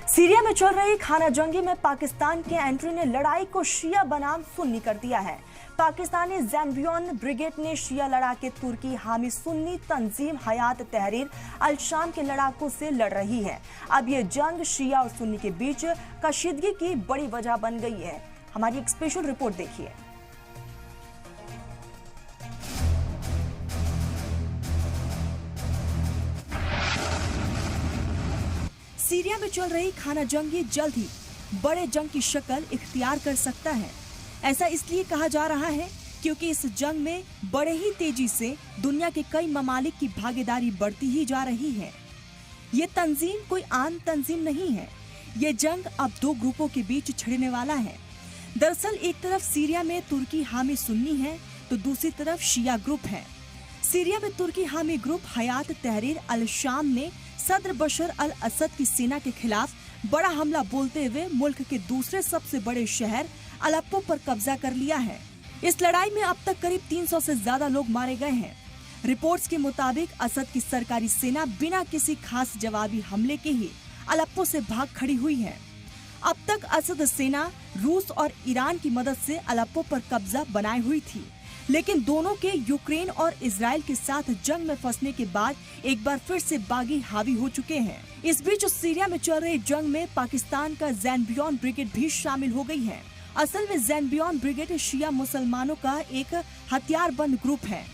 Syria में चल रही खाना जंगी में पाकिस्तान के एंट्री ने लड़ाई को शिया बनाम सुन्नी कर दिया है। पाकिस्तानी ज़ैनबियन ब्रिगेड ने शिया लड़ाके तुर्की हामी सुन्नी तंजीम हयात तहरीर अल शाम के लड़ाकों से लड़ रही है। अब ये जंग शिया और सुन्नी के बीच कशीदगी की बड़ी वजह बन गई है। हमारी एक स्पेशल रिपोर्ट देखिए। सीरिया में चल रही खाना जंगी जल्द ही बड़े जंग की शक्ल इख्तियार कर सकता है। ऐसा इसलिए कहा जा रहा है क्योंकि इस जंग में बड़े ही तेजी से दुनिया के कई ममालिक की भागीदारी बढ़ती ही जा रही है। ये तंजीम कोई आम तंजीम नहीं है। ये जंग अब दो ग्रुपों के बीच छिड़ने वाला है। दरअसल एक तरफ सीरिया में तुर्की हामी सुन्नी है तो दूसरी तरफ शिया ग्रुप है। सीरिया में तुर्की हामी ग्रुप हयात तहरीर अल शाम ने सदर बशर अल असद की सेना के खिलाफ बड़ा हमला बोलते हुए मुल्क के दूसरे सबसे बड़े शहर अलेप्पो पर कब्जा कर लिया है। इस लड़ाई में अब तक करीब 300 से ज्यादा लोग मारे गए हैं। रिपोर्ट्स के मुताबिक असद की सरकारी सेना बिना किसी खास जवाबी हमले के ही अलेप्पो से भाग खड़ी हुई है। अब तक असद सेना रूस और ईरान की मदद से अलेप्पो पर कब्जा बनाए हुई थी, लेकिन दोनों के यूक्रेन और इजराइल के साथ जंग में फंसने के बाद एक बार फिर से बागी हावी हो चुके हैं। इस बीच सीरिया में चल रही जंग में पाकिस्तान का ज़ैनबियन ब्रिगेड भी शामिल हो गई है। असल में ज़ैनबियन ब्रिगेड शिया मुसलमानों का एक हथियारबंद ग्रुप है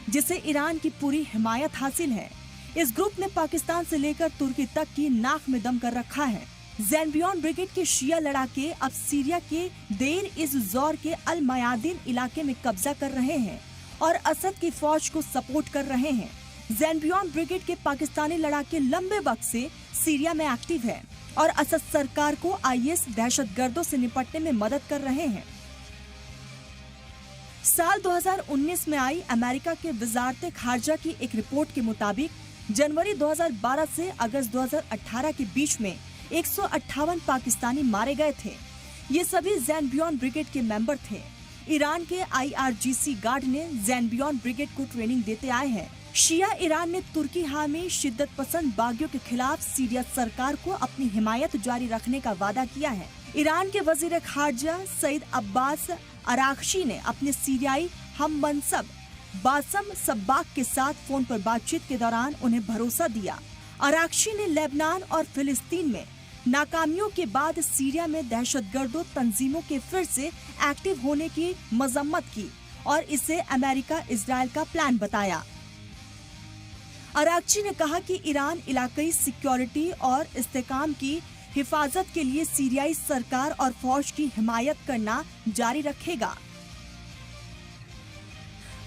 जिसे ईरान की पूरी हिमायत हासिल है। इस ग्रुप ने पाकिस्तान से लेकर तुर्की तक की नाक में दम कर रखा है। ज़ैनबियन ब्रिगेड के शिया लड़ाके अब सीरिया के देर इज़ ज़ोर के अल मयादीन इलाके में कब्जा कर रहे हैं और असद की फौज को सपोर्ट कर रहे हैं। ज़ैनबियन ब्रिगेड के पाकिस्तानी लड़ाके लंबे वक्त से सीरिया में एक्टिव है और असद सरकार को IS दहशतगर्दों से निपटने में मदद कर रहे हैं। साल 2019 में आई अमेरिका के वजारत खारजा की एक रिपोर्ट के मुताबिक जनवरी 2012 से अगस्त 2018 के बीच में 158 पाकिस्तानी मारे गए थे। ये सभी ज़ैनबियन ब्रिगेड के मेंबर थे। ईरान के IRGC गार्ड ने ज़ैनबियन ब्रिगेड को ट्रेनिंग देते आए हैं। शिया ईरान ने तुर्की हामी शिद्दत पसंद बागियों के खिलाफ सीरिया सरकार को अपनी हिमायत जारी रखने का वादा किया है। ईरान के वजीर खारजा सईद अब्बास अरागची ने अपने सीरियाई हम मनसब बासम सब्बाक के साथ फोन पर बातचीत के दौरान उन्हें भरोसा दिया। अरागची ने लेबनान और फिलिस्तीन में नाकामियों के बाद सीरिया में दहशतगर्दों तंजीमों के फिर से एक्टिव होने की मजम्मत की और इसे अमेरिका इजराइल का प्लान बताया। अरागची ने कहा कि ईरान इलाकाई सिक्योरिटी और इस्तेकाम की हिफाजत के लिए सीरियाई सरकार और फौज की हिमायत करना जारी रखेगा।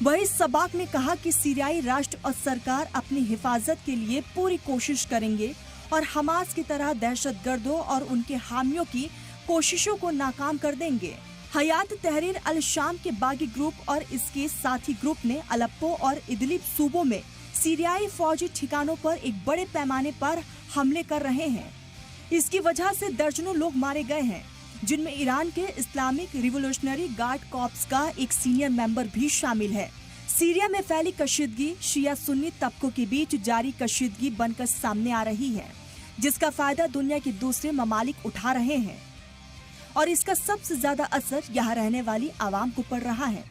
वहीं सबाक ने कहा कि सीरियाई राष्ट्र और सरकार अपनी हिफाजत के लिए पूरी कोशिश करेंगे और हमास की तरह दहशतगर्दों और उनके हामियों की कोशिशों को नाकाम कर देंगे। हयात तहरीर अल शाम के बागी ग्रुप और इसके साथी ग्रुप ने अलेप्पो और इदलिब सूबों में सीरियाई फौजी ठिकानों पर एक बड़े पैमाने पर हमले कर रहे हैं। इसकी वजह से दर्जनों लोग मारे गए हैं, जिनमें ईरान के इस्लामिक रिवोल्यूशनरी गार्ड कॉर्प्स का एक सीनियर मेंबर भी शामिल है। सीरिया में फैली कशीदगी शिया सुन्नी तबकों के बीच जारी कशीदगी बनकर सामने आ रही है, जिसका फायदा दुनिया के दूसरे ममालिक उठा रहे हैं और इसका सबसे ज्यादा असर यहाँ रहने वाली आवाम को पड़ रहा है।